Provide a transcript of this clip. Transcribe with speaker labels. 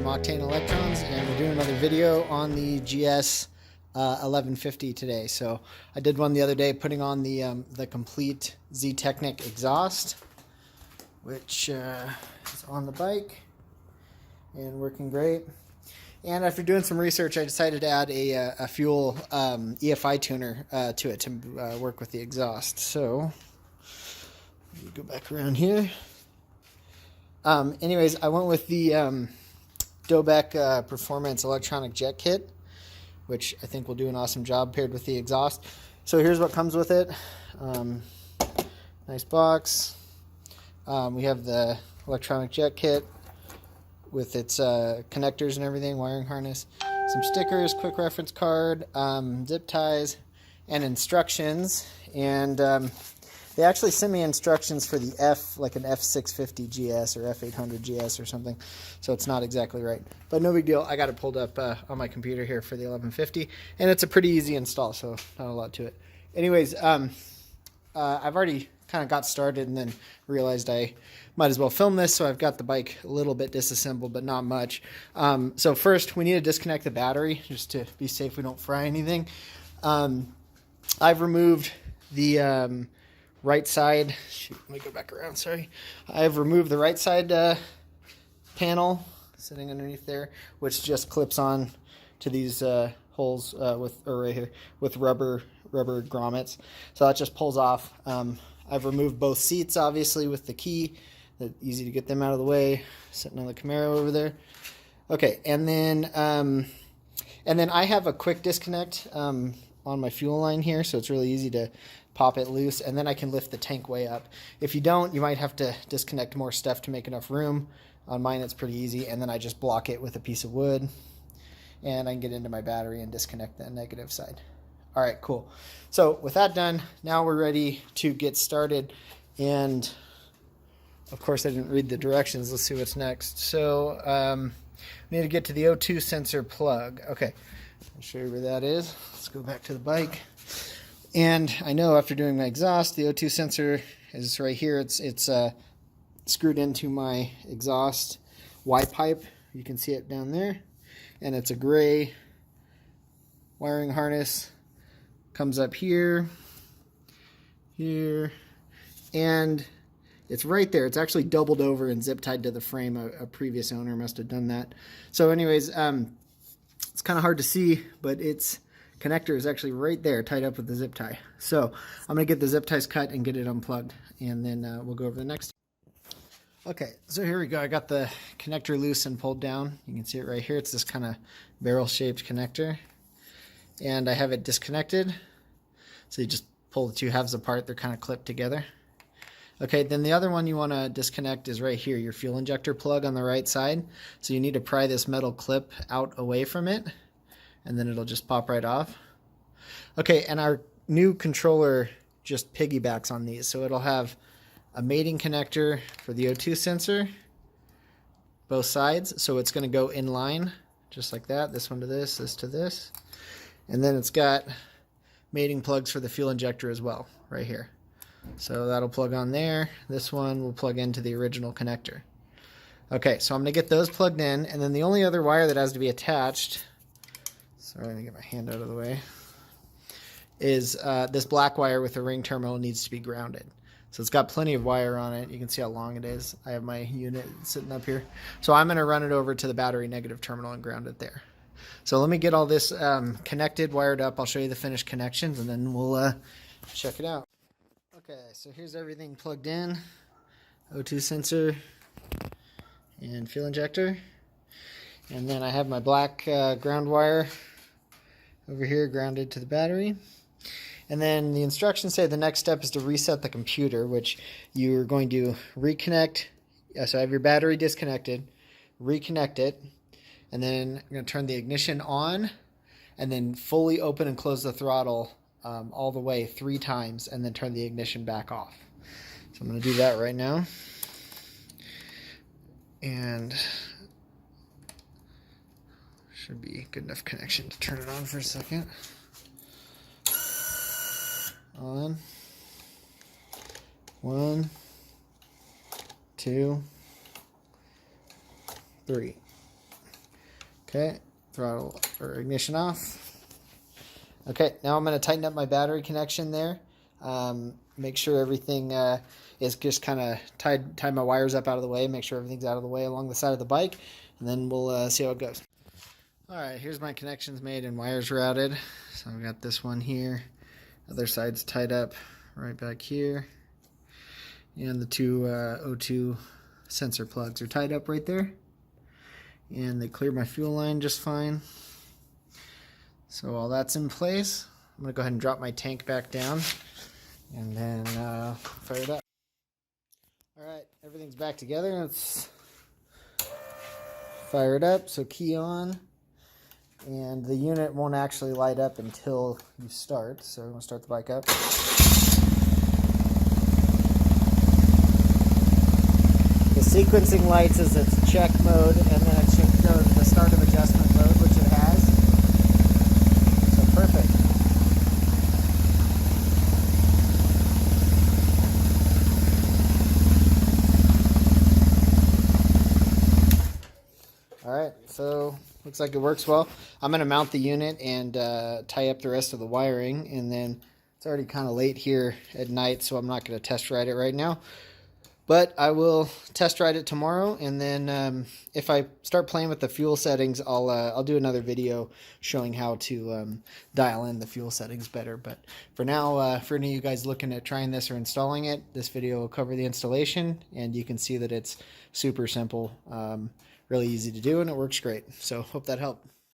Speaker 1: Octane Electrons, and we're doing another video on the GS 1150 today. So I did one the other day putting on the complete Z-Technic exhaust, which is on the bike and working great. And after doing some research, I decided to add a fuel EFI tuner to it to work with the exhaust. So let me go back around here. Anyways, I went with the Dobeck Performance Electronic Jet Kit, which I think will do an awesome job paired with the exhaust. So here's what comes with it. Nice box. We have the electronic jet kit with its connectors and everything, wiring harness, some stickers, quick reference card, zip ties, and instructions. And they actually sent me instructions for the like an F650 GS or F800 GS or something, so it's not exactly right. But no big deal. I got it pulled up on my computer here for the 1150, and it's a pretty easy install, so not a lot to it. Anyways, I've already kind of got started and then realized I might as well film this, so I've got the bike a little bit disassembled, but not much. So first, we need to disconnect the battery just to be safe we don't fry anything. I've removed the right side. Shoot, let me go back around. Sorry. I've removed the right side panel sitting underneath there, which just clips on to these holes right here with rubber grommets. So that just pulls off. I've removed both seats, obviously, with the key. That's easy to get them out of the way. Sitting on the Camaro over there. Okay, and then I have a quick disconnect on my fuel line here, so it's really easy to pop it loose, and then I can lift the tank way up. If you don't, you might have to disconnect more stuff to make enough room. On mine, it's pretty easy, and then I just block it with a piece of wood, and I can get into my battery and disconnect the negative side. All right, cool. So with that done, now we're ready to get started, and of course I didn't read the directions. Let's see what's next. So we need to get to the O2 sensor plug. Okay, I'll show you where that is. Let's go back to the bike. And I know after doing my exhaust, the O2 sensor is right here. It's screwed into my exhaust Y pipe. You can see it down there. And it's a gray wiring harness. Comes up here, and it's right there. It's actually doubled over and zip tied to the frame. A previous owner must have done that. So anyways, it's kind of hard to see, but its connector is actually right there, tied up with the zip tie. So I'm going to get the zip ties cut and get it unplugged, and then we'll go over the next. Okay, so here we go. I got the connector loose and pulled down. You can see it right here. It's this kind of barrel-shaped connector, and I have it disconnected. So you just pull the two halves apart. They're kind of clipped together. Okay, then the other one you want to disconnect is right here, your fuel injector plug on the right side. So you need to pry this metal clip out away from it, and then it'll just pop right off. Okay, and our new controller just piggybacks on these. So it'll have a mating connector for the O2 sensor, both sides. So it's going to go in line, just like that. This one to this to this. And then it's got mating plugs for the fuel injector as well, right here. So that'll plug on there. This one will plug into the original connector. Okay, so I'm going to get those plugged in, and then the only other wire that has to be attached, sorry, let me get my hand out of the way, is this black wire with the ring terminal needs to be grounded. So it's got plenty of wire on it. You can see how long it is. I have my unit sitting up here. So I'm going to run it over to the battery negative terminal and ground it there. So let me get all this connected, wired up. I'll show you the finished connections, and then we'll check it out. Okay, so here's everything plugged in. O2 sensor and fuel injector. And then I have my black ground wire over here grounded to the battery. And then the instructions say the next step is to reset the computer, which you're going to reconnect. So I have your battery disconnected, reconnect it, and then I'm going to turn the ignition on, and then fully open and close the throttle all the way 3 times, and then turn the ignition back off. So I'm going to do that right now. And should be good enough connection to turn it on for a second. On. 1, 2, 3. Okay, throttle or ignition off. Okay, now I'm going to tighten up my battery connection there. Make sure everything is just kind of tie my wires up out of the way, make sure everything's out of the way along the side of the bike, and then we'll see how it goes. Alright, here's my connections made and wires routed. So I've got this one here, other side's tied up right back here, and the two O2 sensor plugs are tied up right there, and they clear my fuel line just fine. So all that's in place. I'm going to go ahead and drop my tank back down and then fire it up. Alright, everything's back together. Let's fire it up. So key on. And the unit won't actually light up until you start. So I'm going to start the bike up. The sequencing lights is its check mode, and then it should go to the start of adjustment mode, which it has. So perfect. Alright, so looks like it works well. I'm going to mount the unit and tie up the rest of the wiring, and then it's already kind of late here at night, so I'm not going to test ride it right now. But I will test ride it tomorrow, and then if I start playing with the fuel settings, I'll do another video showing how to dial in the fuel settings better. But for now, for any of you guys looking at trying this or installing it, this video will cover the installation, and you can see that it's super simple, really easy to do, and it works great. So hope that helped.